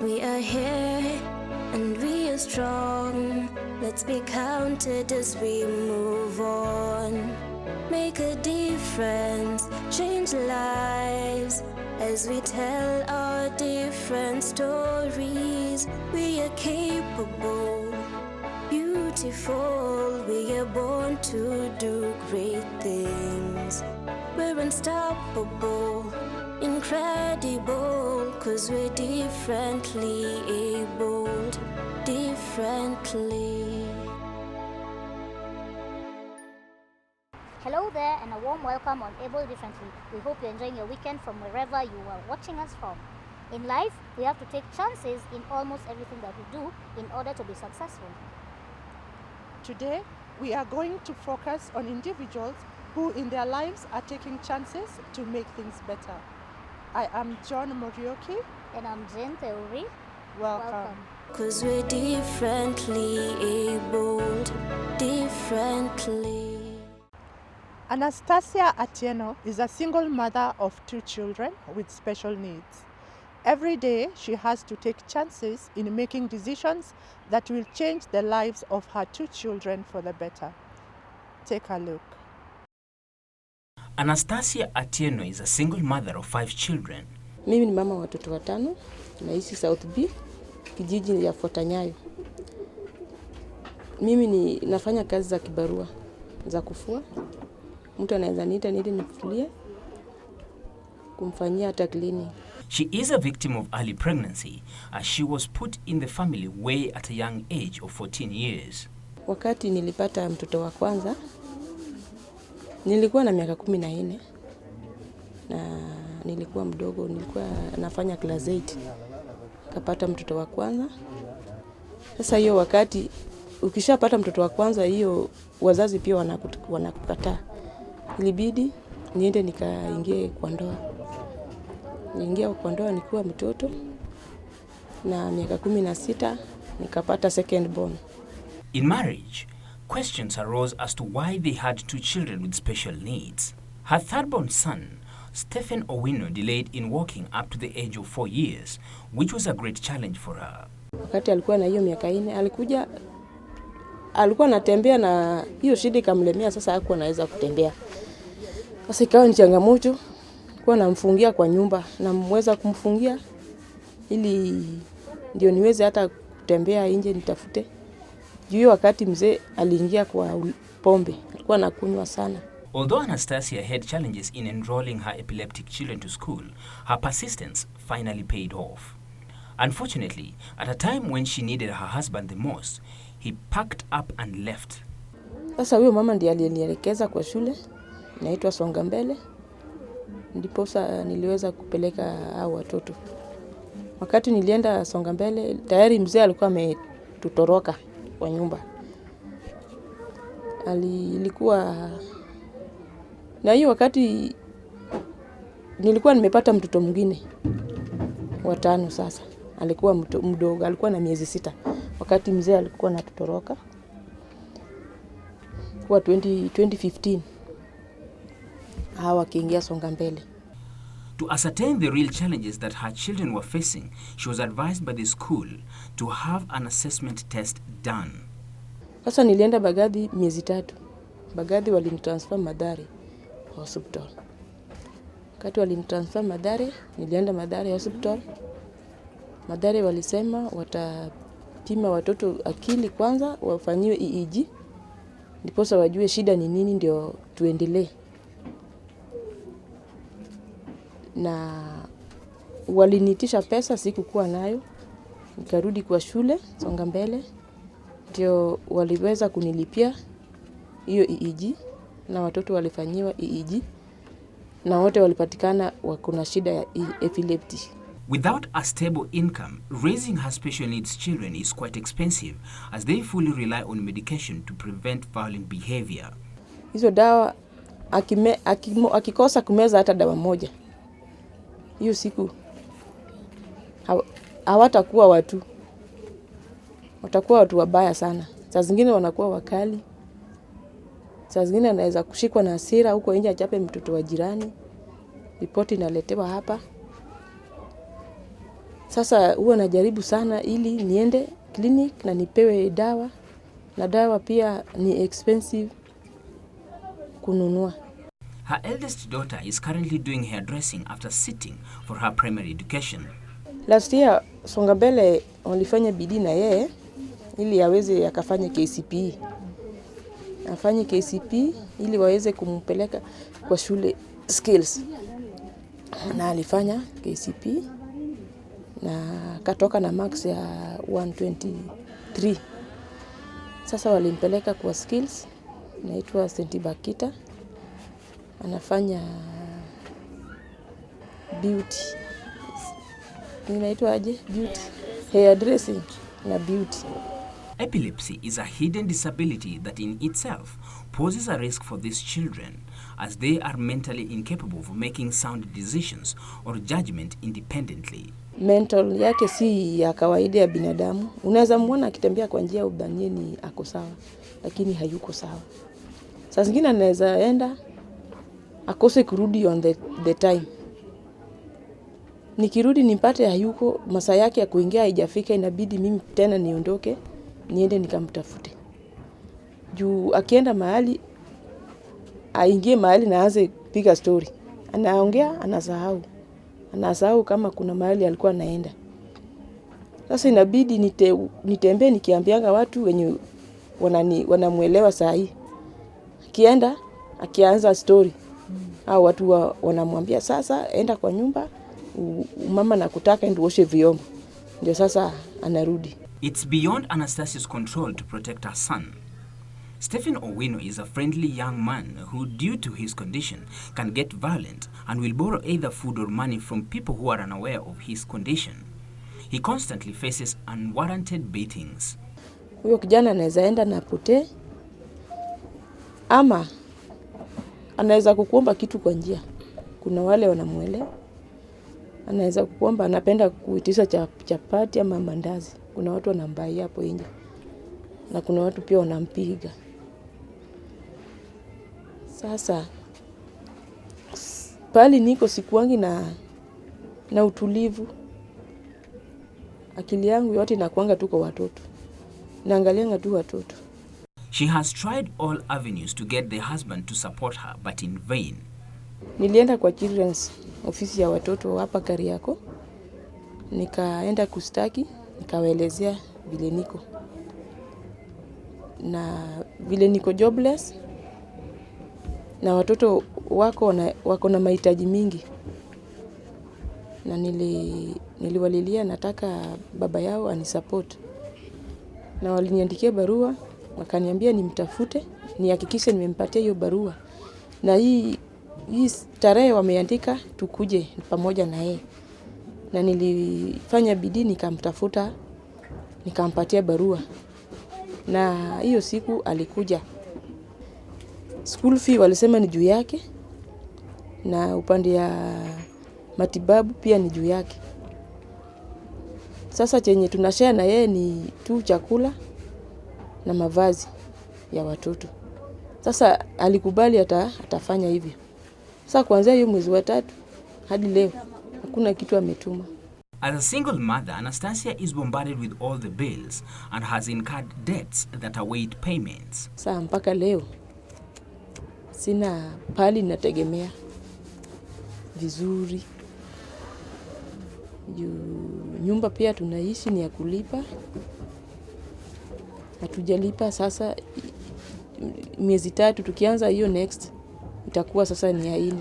We are here and we are strong. Let's be counted as we move on. Make a difference, change lives as we tell our different stories. We are capable, beautiful. We are born to do great things. We're unstoppable, incredible, 'cause we're differently abled, differently. Hello there and a warm welcome on Able Differently. We hope you're enjoying your weekend from wherever you are watching us from. In life, we have to take chances in almost everything that we do in order to be successful. Today, we are going to focus on individuals who in their lives are taking chances to make things better. I am John Morioki. And I'm Jen Theory. Welcome. 'Cause we're differently abled, differently. Anastasia Atieno is a single mother of 2 children with special needs. Every day, she has to take chances in making decisions that will change the lives of her 2 children for the better. Take a look. Anastasia Atieno is a single mother of 5 children. Mimi ni mama wa watoto 5, naishi South B, kijiji ya Fotanyayo. Mimi nafanya kazi za kibarua za kufua. Mtu anaweza niita nifulie, kumfanyia hata cleaning. She is a victim of early pregnancy as she was put in the family way at a young age of 14 years. Wakati nilipata mtoto wa kwanza, nilikuwa na miaka 14 na nilikuwa mdogo, nilikuwa nafanya class 8. Kapata mtoto wa kwanza. Sasa hiyo wakati ukishapata mtoto wa kwanza, hiyo wazazi pia wanakukataa. Ilibidi niende nikaingie kwa ndoa. Niingia kwa ndoa nikiwa mtoto na miaka 16 nikapata second born. In marriage, questions arose as to why they had 2 children with special needs. Her third-born son, Stephen Owino, delayed in walking up to the age of 4 years, which was a great challenge for her. Wakati alikuwa na hiyo miaka 4, alikuwa anatembea na hiyo shida ikamlemea, sasa hakuwa anaweza kutembea. Sasa ikawa ni changamoto, kwa namfungia kwa nyumba, namweza kumfungia ili ndio niweze hata kutembea nje nitafute. Juu wakati mzee aliingia kwa pombe, alikuwa anakunywa sana. Although Anastasia had challenges in enrolling her epileptic children to school, her persistence finally paid off. Unfortunately, at a time when she needed her husband the most, he packed up and left. Sasa huyo mama ndiye alinielekeza kwa shule inaitwa Songa Mbele. Ndipo niliweza kupeleka hao watoto. Wakati nilienda Songa Mbele, tayari mzee alikuwa ametutoroka kwa nyumba. Ilikuwa na hiyo wakati nilikuwa nimepata mtoto mwingine wa 5 sasa. Alikuwa mdogo, alikuwa na miezi 6. Wakati mzee alikuwa anatutoroka kwa 2015 hawa kiingia Songa Mbele. To ascertain the real challenges that her children were facing, she was advised by the school to have an assessment test done. Sasa nilienda Bagathi miezi 3. Bagathi walinitransfer Mathare Hospital. Wakati walinitransfer Mathare, nilienda Mathare Hospital. Mathare walisema watapima watoto akili kwanza, wafanyiwe EEG. Ndipo wajue shida ni nini ndio tuendelee. Na walinitisha pesa sikukuwa nayo. Nikarudi kwa shule Songa Mbele. Ndio waliweza kunilipia hiyo EEG na watoto walifanyiwa EEG na wote walipatikana kuna shida ya epilepsy. Without a stable income, raising her special needs children is quite expensive as they fully rely on medication to prevent violent behavior. Hizo dawa akikosa kumeza hata dawa moja, hiyo siku hawatakuwa watakuwa watu wabaya sana. Saa zingine wanakuwa wakali. Saa zingine anaweza kushikwa na hasira huko nje achape mtoto wa jirani. Ripoti inaletewa hapa. Sasa huwa najaribu sana ili niende clinic na nipewe dawa, na dawa pia ni expensive kununua. Her eldest daughter is currently doing hairdressing after sitting for her primary education. Last year Songa Mbele walifanya bidii na yeye ili aweze akafanya KCPE. Afanye KCPE ili waweze kumpeleka kwa shule skills. Na alifanya KCPE na katoka na marks ya 123. Sasa walimpeleka kwa skills, inaitwa St. Bakita. Anafanya beauty. Inaitwa aje? Beauty. Hairdressing na beauty. Epilepsy is a hidden disability that in itself poses a risk for these children, as they are mentally incapable of making sound decisions or judgment independently. Mental yake si ya kawaida ya binadamu. Unaweza muona akitembea kwa njia udhanie ni ako sawa, lakini hayuko sawa. Saa zingine anaweza enda akose kurudi on the time. Nikirudi nipate hayuko, masaa yake ya kuingia haijafika, inabidi mimi tena niondoke niende nikamtafute. Juu akienda mahali aingie mahali na aanze kupiga story. Anaongea anasahau kama kuna mahali alikuwa anaenda. Sasa inabidi nitembee nikiambianga watu wenye wanamuelewa saa hii. Akienda akianza story. Hao watu wanamwambia sasa enda kwa nyumba, mama nakutaka ende uoshe vyombo. Ndio sasa anarudi. It's beyond Anastasia's control to protect her son. Stephen Owino is a friendly young man who, due to his condition, can get violent and will borrow either food or money from people who are unaware of his condition. He constantly faces unwarranted beatings. Huyo kijana anaweza enda na potee, ama anaweza kukuomba kitu kwa njia. Kuna wale wanamuelewa. Anaweza kukuomba, anapenda kuitisha chapati ama mandazi. Kuna watu wanambai hapo nje. Na kuna watu pia wanampiga. Sasa pali niko sikuangi na utulivu. Akili yangu yote inakuanga tu kwa watoto. Naangalianga tu watoto. She has tried all avenues to get the husband to support her, but in vain. Nilienda kwa children's ofisi ya watoto hapa Kariako. Nikaenda kustaki, nikawaelezea vile niko. Na vile niko jobless, na watoto wako na mahitaji mingi. Na niliwalilia nataka baba yao anisupport. Na waliniandikia barua, wakaniambia nimtafute, nihakikishe nimempatia hiyo barua. Na hii tarehe wameandika tukuje pamoja na yeye. Na nilifanya bidii nikamtafuta, nikampatia barua. Na hiyo siku alikuja. School fee walisema ni juu yake, na upande ya matibabu pia ni juu yake. Sasa chenye tunashare na yeye ni tu chakula na mavazi ya watoto. Sasa alikubali atafanya hivyo. Sasa kuanzia hiyo mwezi wa 3 hadi leo hakuna kitu ametuma. As a single mother, Anastasia is bombarded with all the bills and has incurred debts that await payments. Sasa mpaka leo sina pali nategemea vizuri. Nyumba pia tunaishi ni ya kulipa. Hatujalipa sasa miezi 3, tukianza hiyo next itakuwa sasa ni ya 4.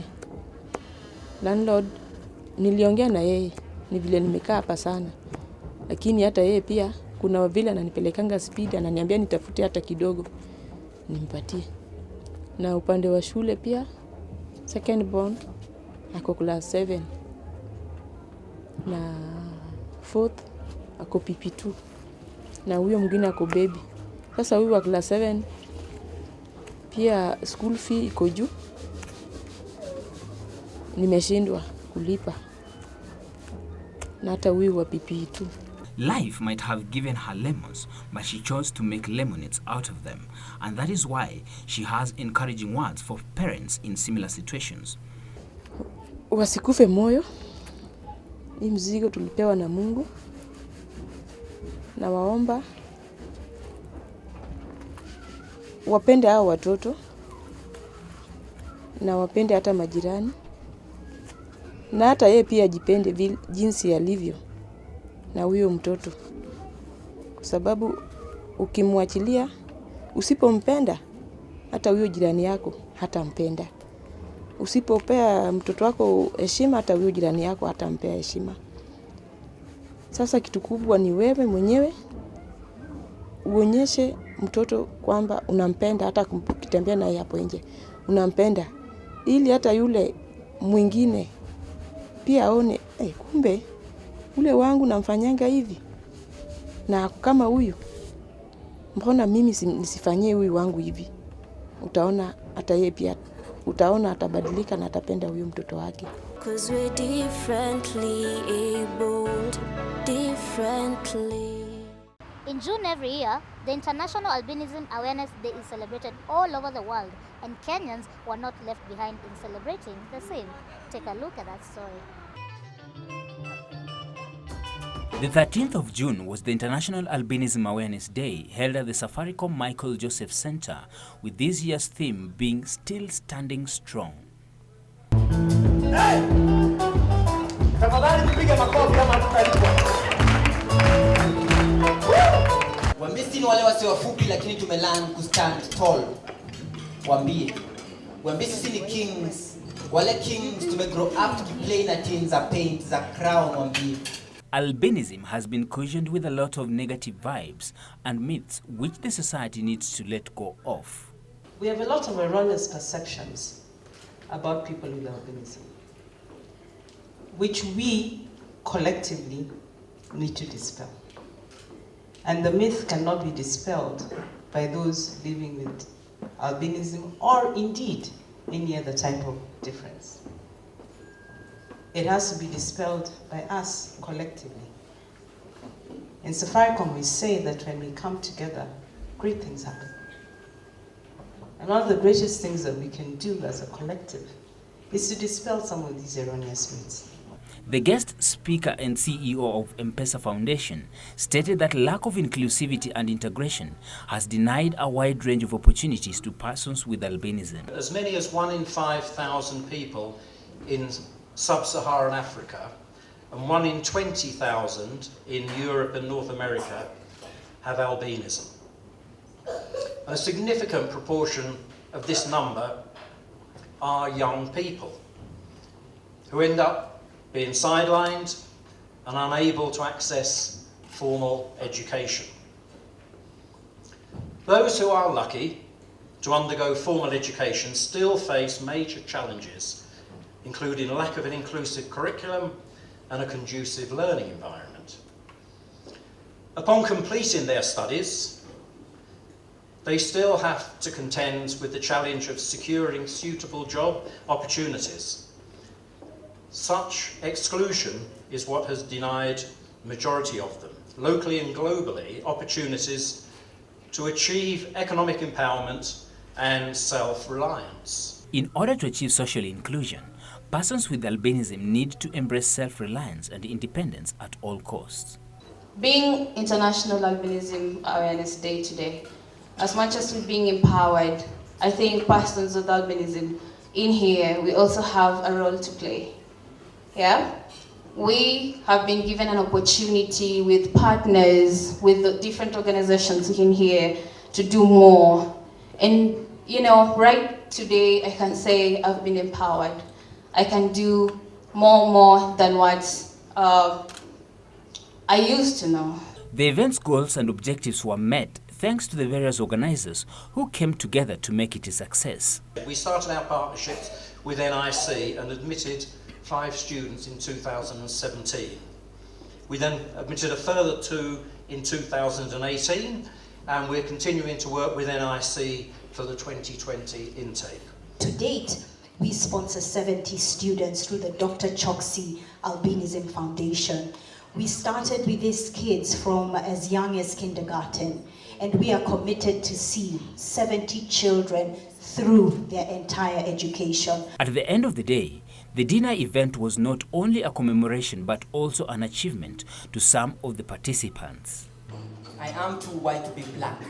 Landlord niliongea na yeye, ni vile nimekaa hapa sana. Lakini hata yeye pia kuna vile ananipelekanga speed, ananiambia nitafute hata kidogo nimpatie. Na upande wa shule pia second born ako class 7 na fourth ako PP2 na huyo mwingine ako baby. Sasa huyu wa class 7 pia school fee iko juu, nimeshindwa kulipa, na hata huyu wa PP2. Life might have given her lemons, but she chose to make lemonades out of them, and that is why she has encouraging words for parents in similar situations. Wasikufe moyo, Hii mzigo tulipewa na Mungu. Na waomba wapende hao watoto na wapende hata majirani, na hata yeye pia ajipende jinsi alivyo na huyo mtoto, kwa sababu ukimwachilia, usipompenda, hata huyo jirani yako hatampenda. Usipopea mtoto wako heshima, hata huyo jirani yako hatampea heshima. Sasa kitu kubwa ni wewe mwenyewe uonyeshe mtoto kwamba unampenda, hata ukitembea naye hapo nje unampenda, ili hata yule mwingine pia aone kumbe ule wangu namfanyanga hivi, na kama huyu mbona mimi nisifanyie huyu wangu hivi. Utaona hata yeye pia, utaona atabadilika na atapenda huyu mtoto wake. 'Cause we're differently abled, differently. In June every year, the International Albinism Awareness Day is celebrated all over the world, and Kenyans were not left behind in celebrating the same. Take a look at that story. The 13th of June was the International Albinism Awareness Day, held at the Safaricom Michael Joseph Center, with this year's theme being Still Standing Strong. Hey! Tafadhali tupige makofi kama tutalipwa. Wambisi ni wale wasio wafupi lakini tumelearn ku stand tall. Wambisi sisi ni kings. Wale kings tumegrow up to play na teams za paint za crown wambie. Albinism has been cushioned with a lot of negative vibes and myths which the society needs to let go of. We have a lot of erroneous perceptions about people with albinism, which we collectively need to dispel. And the myth cannot be dispelled by those living with albinism or indeed any other type of difference. It has to be dispelled by us collectively. In Safaricom, we say that when we come together, great things happen. And one of the greatest things that we can do as a collective is to dispel some of these erroneous myths. The guest speaker and CEO of M-Pesa Foundation stated that lack of inclusivity and integration has denied a wide range of opportunities to persons with albinism. As many as 1 in 5,000 people in sub-Saharan Africa and 1 in 20,000 in Europe and North America have albinism. A significant proportion of this number are young people who end up being sidelined and unable to access formal education. Those who are lucky to undergo formal education still face major challenges, including lack of an inclusive curriculum and a conducive learning environment. Upon completing their studies, they still have to contend with the challenge of securing suitable job opportunities. Such exclusion is what has denied the majority of them, locally and globally, opportunities to achieve economic empowerment and self-reliance. In order to achieve social inclusion, persons with albinism need to embrace self-reliance and independence at all costs. Being International Albinism Awareness Day today, as much as we're being empowered, I think persons with albinism in here, we also have a role to play. Yeah? We have been given an opportunity with partners, with the different organizations in here to do more. And, you know, right today, I can say I've been empowered. I can do more than what I used to know. The event's goals and objectives were met thanks to the various organizers who came together to make it a success. We started our partnerships with NIC and admitted 5 students in 2017. We then admitted a further 2 in 2018, and we're continuing to work with NIC for the 2020 intake. To date, we sponsor 70 students through the Dr. Choksi Albinism Foundation. We started with these kids from as young as kindergarten, and we are committed to see 70 children through their entire education. At the end of the day, The dinner event was not only a commemoration but also an achievement to some of the participants. I am too white to be black,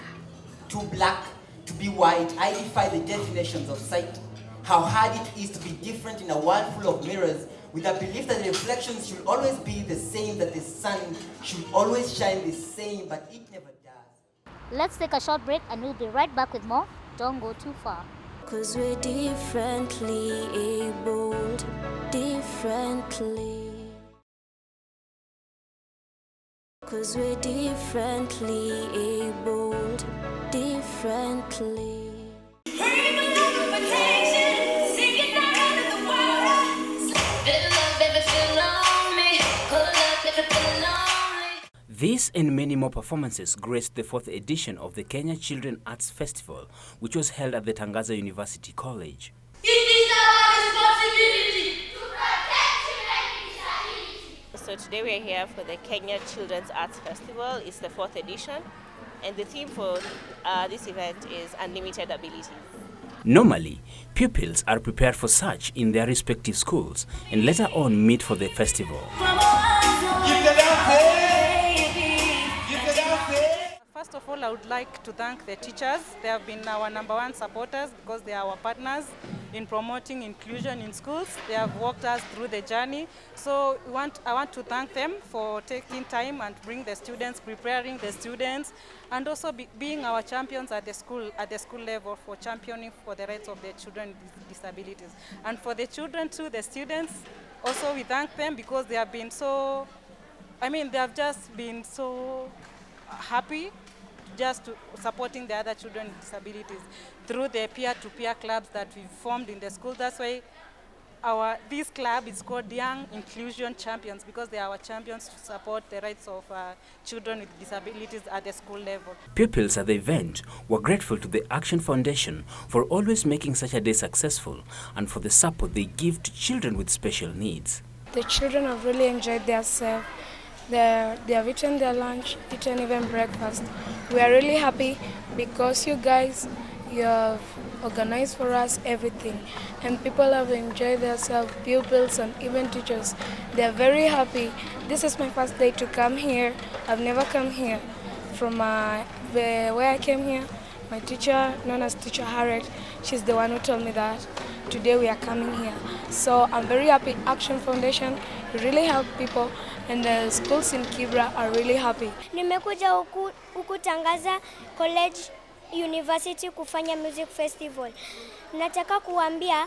too black to be white. I defy the definitions of sight. How hard it is to be different in a world full of mirrors, with a belief that the reflections should always be the same, that the sun should always shine the same, but it never does. Let's take a short break and we'll be right back with more. Don't go too far. 'Cause we're differently abled, differently. 'Cause we're differently abled, differently. This and many more performances graced the 4th edition of the Kenya Children Arts Festival, which was held at the Tangaza University College. It is our responsibility to protect children with disabilities. So today we are here for the Kenya Children's Arts Festival. It's the 4th edition, and the theme for this event is Unlimited Abilities. Normally, pupils are prepared for such in their respective schools and later on meet for the festival. First of all, I would like to thank the teachers. They have been our #1 supporters because they are our partners in promoting inclusion in schools. They have walked us through the journey. So I want to thank them for taking time and bring the students, preparing the students, and also being our champions at the school level for championing for the rights of the children with disabilities. And for the children too, the students, also we thank them because they have been they have just been so happy just to supporting the other children with disabilities through the peer-to-peer clubs that we've formed in the school. That's why this club is called Young Inclusion Champions, because they are our champions to support the rights of children with disabilities at the school level. Pupils at the event were grateful to the Action Foundation for always making such a day successful and for the support they give to children with special needs. The children have really enjoyed themselves. They have eaten their lunch, eaten even breakfast. We are really happy because you guys, you have organized for us everything, and people have enjoyed themselves, pupils and even teachers. They are very happy. This is my first day to come here. I've never come here. From where I came here, my teacher, known as Teacher Harriet, she's the one who told me that today we are coming here. So I'm very happy. Action Foundation really help people, and the schools in Kibra are really happy. Nimekuja huku Tangaza College University kufanya music festival. Nataka kuambia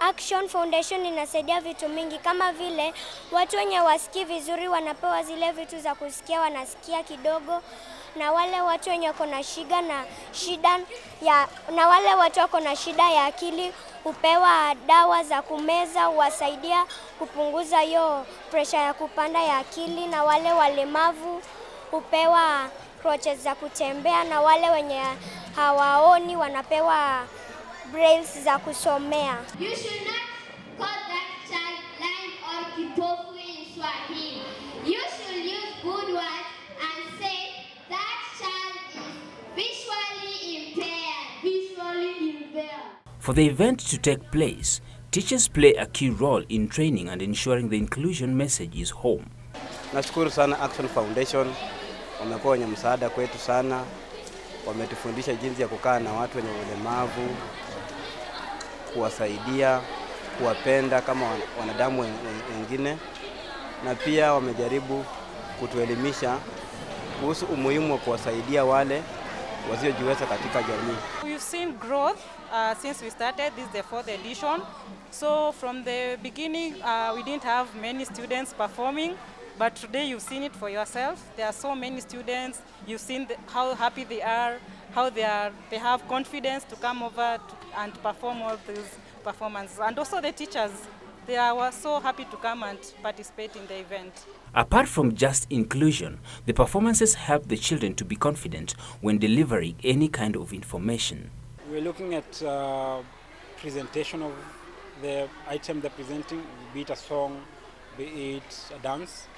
Action Foundation inasaidia vitu mingi, kama vile watu wenye wasikii vizuri wanapewa zile vitu za kusikia, wanasikia kidogo, na wale watu wenye wako na wale watu wako na shida ya akili upewa dawa za kumeza, wasaidia kupunguza hiyo pressure ya kupanda ya akili, na wale walemavu upewa crutches za kutembea, na wale wenye hawaoni wanapewa brailles za kusomea. You should not call that child blind or kipofu in Swahili. You should use good words and say that child is visually impaired. For the event to take place, teachers play a key role in training and ensuring the inclusion message is home. Nashukuru sana Action Foundation, wamekuwa wenye msaada kwetu sana. Wametufundisha jinsi ya kukaa na watu wenye ulemavu, kuwasaidia, kuwapenda kama wanadamu wengine, na pia wamejaribu kutuelimisha kuhusu umuhimu wa kuwasaidia wale wasiojiweza katika jamii. We've seen growth since we started. This is the 4th edition. So from the beginning, we didn't have many students performing, but today you've seen it for yourself. There are so many students. You've seen how happy they are, how they have confidence to come over and perform all these performances. And also the teachers, they were so happy to come and participate in the event. Apart from just inclusion, the performances help the children to be confident when delivering any kind of information. We're looking at presentation of the item they're presenting, be it a song, be it a dance.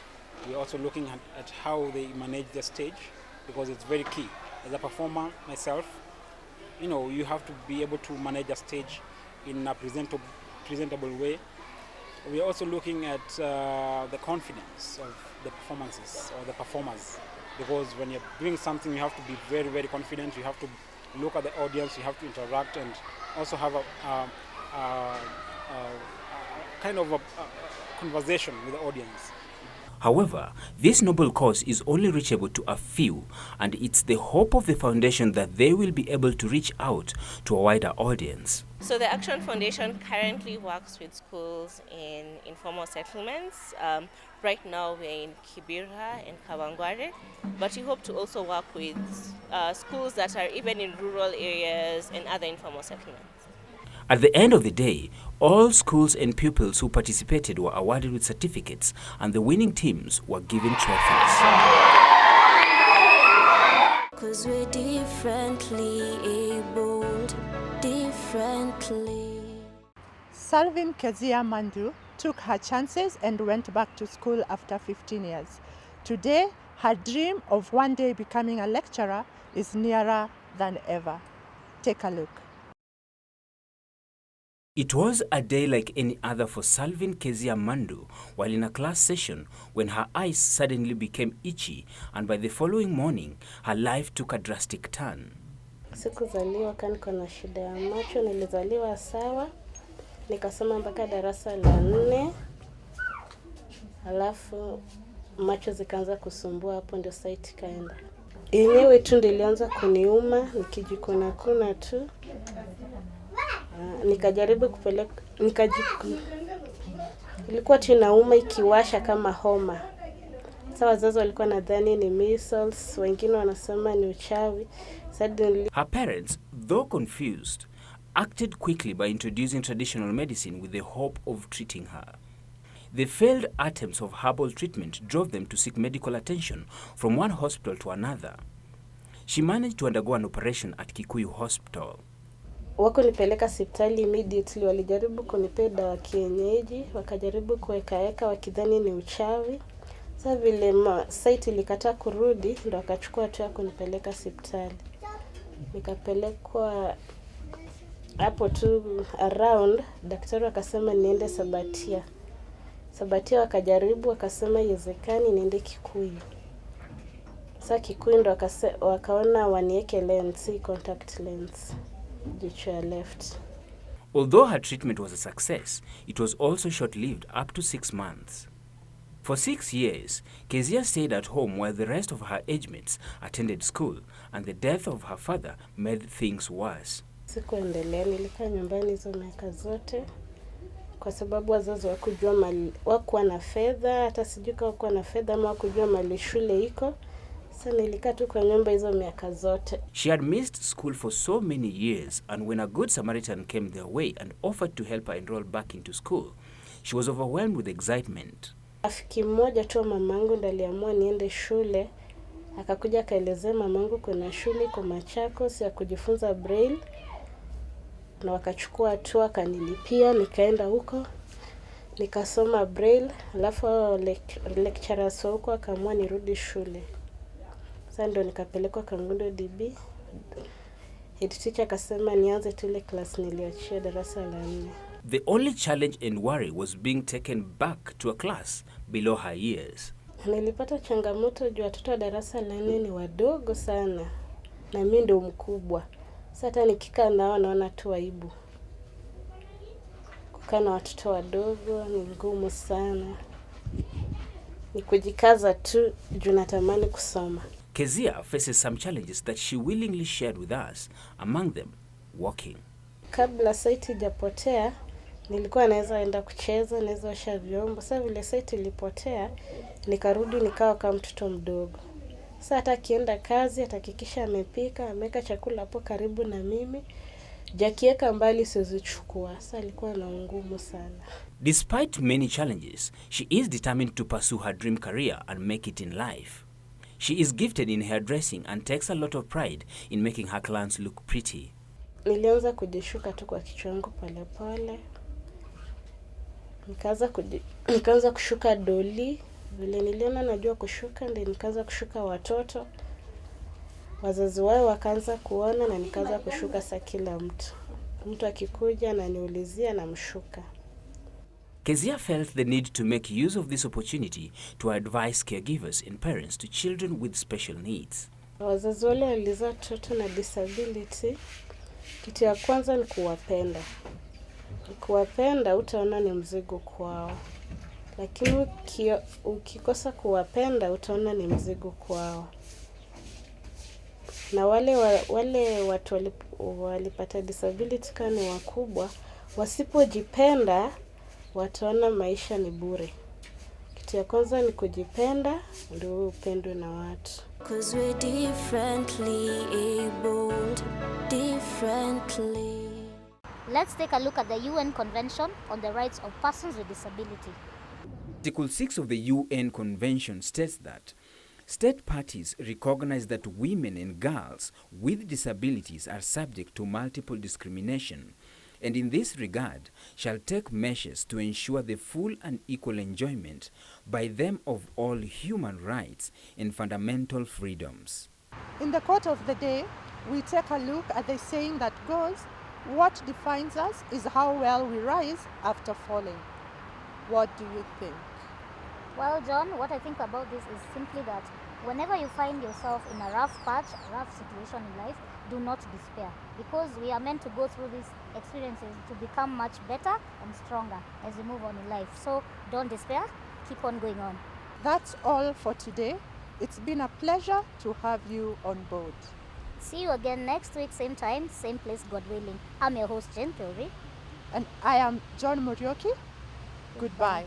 We're also looking at how they manage the stage, because it's very key. As a performer myself, you have to be able to manage a stage in a presentable way, we are also looking at the confidence of the performances or the performers, because when you're doing something, you have to be very, very confident. You have to look at the audience, you have to interact, and also have a kind of a conversation with the audience. However, this noble cause is only reachable to a few, and it's the hope of the foundation that they will be able to reach out to a wider audience. So the Action Foundation currently works with schools in informal settlements. Right now we're in Kibera and Kawangware, but we hope to also work with schools that are even in rural areas and other informal settlements. At the end of the day, all schools and pupils who participated were awarded with certificates, and the winning teams were given trophies. 'Cause we're differently abled, differently. Salvin Kezia Mandu took her chances and went back to school after 15 years. Today, her dream of one day becoming a lecturer is nearer than ever. Take a look. It was a day like any other for Salvin Kezia Mandu while in a class session when her eyes suddenly became itchy, and by the following morning, her life took a drastic turn. Sikuzaliwa kama niko na shida ya macho, nilizaliwa sawa, nikasoma mpaka darasa la 4, alafu macho zikaanza kusumbua, hapo ndio sight kaenda. Yenyewe tu nilianza kuniuma, nikijikuna tu. Nikajaribu kupeleka, ilikuwa tu inauma ikiwasha kama homa. Sasa wazazi walikuwa nadhani ni measles, wengine wanasema ni uchawi. Suddenly her parents, though confused, acted quickly by introducing traditional medicine with the hope of treating her. The failed attempts of herbal treatment drove them to seek medical attention from one hospital to another. She managed to undergo an operation at Kikuyu Hospital. Wako nipeleka hospitali immediately, walijaribu kunipea dawa kienyeji, wakajaribu kuweka wakidhani ni uchawi. Sasa vile site ilikataa kurudi, ndo akachukua hatua kunipeleka hospitali. Nikapelekwa hapo tu around, daktari akasema niende Sabatia. Sabatia wakajaribu, wakasema iwezekani niende Kikuyu. Sasa Kikuyu ndo wakaona wanieke lens, contact lens. Left. Although her treatment was a success, it was also short-lived, up to 6 months. For 6 years, Kezia stayed at home while the rest of her age mates attended school, and the death of her father made things worse. Sikuendelea, nilikaa nyumbani hizo miaka zote kwa sababu wazazi wakuwa na fedha, hata sijui kama wakuwa na fedha ama wakujua mali shule iko. Nilikaa tu kwa nyumba hizo miaka zote. She had missed school for so many years, and when a good Samaritan came their way and offered to help her enroll back into school, she was overwhelmed with excitement. Rafiki mmoja tu mamangu ndiye aliamua niende shule. Akakuja akaelezea mamangu kuna shule kwa Machakos ya kujifunza braille, na wakachukua hatua kanilipia, nikaenda huko nikasoma braille, alafu lecturers huko akaamua nirudi shule. Sasa ndo nikapelekwa Kangundo DB. Head teacher akasema nianze tu ile class niliachia darasa la 4. The only challenge and worry was being taken back to a class below her years. Nilipata changamoto juu watoto wa darasa la 4 ni wadogo sana na mimi ndo mkubwa. Sasa hata nikikaa nao naona tu aibu. Kukaa na watoto wadogo ni ngumu sana. Ni kujikaza tu juu natamani kusoma. Kezia faces some challenges that she willingly shared with us, among them walking. Kabla site ijapotea, nilikuwa naweza enda kucheza, naweza osha vyombo. Sasa vile site ilipotea, nikarudi nikawa kama mtoto mdogo. Sasa hata akienda kazi, atahakikisha amepika, ameweka chakula hapo karibu na mimi. Jakieka mbali sizichukua. Sasa alikuwa na ngumu sana. Despite many challenges, she is determined to pursue her dream career and make it in life. She is gifted in hairdressing and takes a lot of pride in making her clients look pretty. Nilianza kujishuka tu kwa kichwa yangu pole pole. Nikaanza kushuka doli. Vile niliona najua kushuka, ndio nikaanza kushuka watoto. Wazazi wao wakaanza kuona na nikaanza kushuka sa kila mtu. Mtu akikuja na niulizia na mshuka. Kezia felt the need to make use of this opportunity to advise caregivers and parents to children with special needs. Wazazi wale walizaa watoto na disability, kitu ya kwanza ni kuwapenda. Kuwapenda utaona ni mzigo kwao. Lakini ukikosa kuwapenda utaona ni mzigo kwao. Na wale watu walipata disability kama ni wakubwa, wasipojipenda wataona maisha ni bure. Kitu ya kwanza ni kujipenda ndio upendwe na watu. 'Cause we're differently abled, differently. Let's take a look at the UN Convention on the Rights of Persons with Disability. Article 6 of the UN Convention states that state parties recognize that women and girls with disabilities are subject to multiple discrimination, and in this regard shall take measures to ensure the full and equal enjoyment by them of all human rights and fundamental freedoms. In the quote of the day, we take a look at the saying that goes, "What defines us is how well we rise after falling." What do you think? Well, John, what I think about this is simply that whenever you find yourself in a rough patch, a rough situation in life, do not despair, because we are meant to go through these experiences to become much better and stronger as we move on in life. So don't despair, keep on going on. That's all for today. It's been a pleasure to have you on board. See you again next week, same time, same place, God willing. I'm your host, Jen Theory. And I am John Murioki. Goodbye.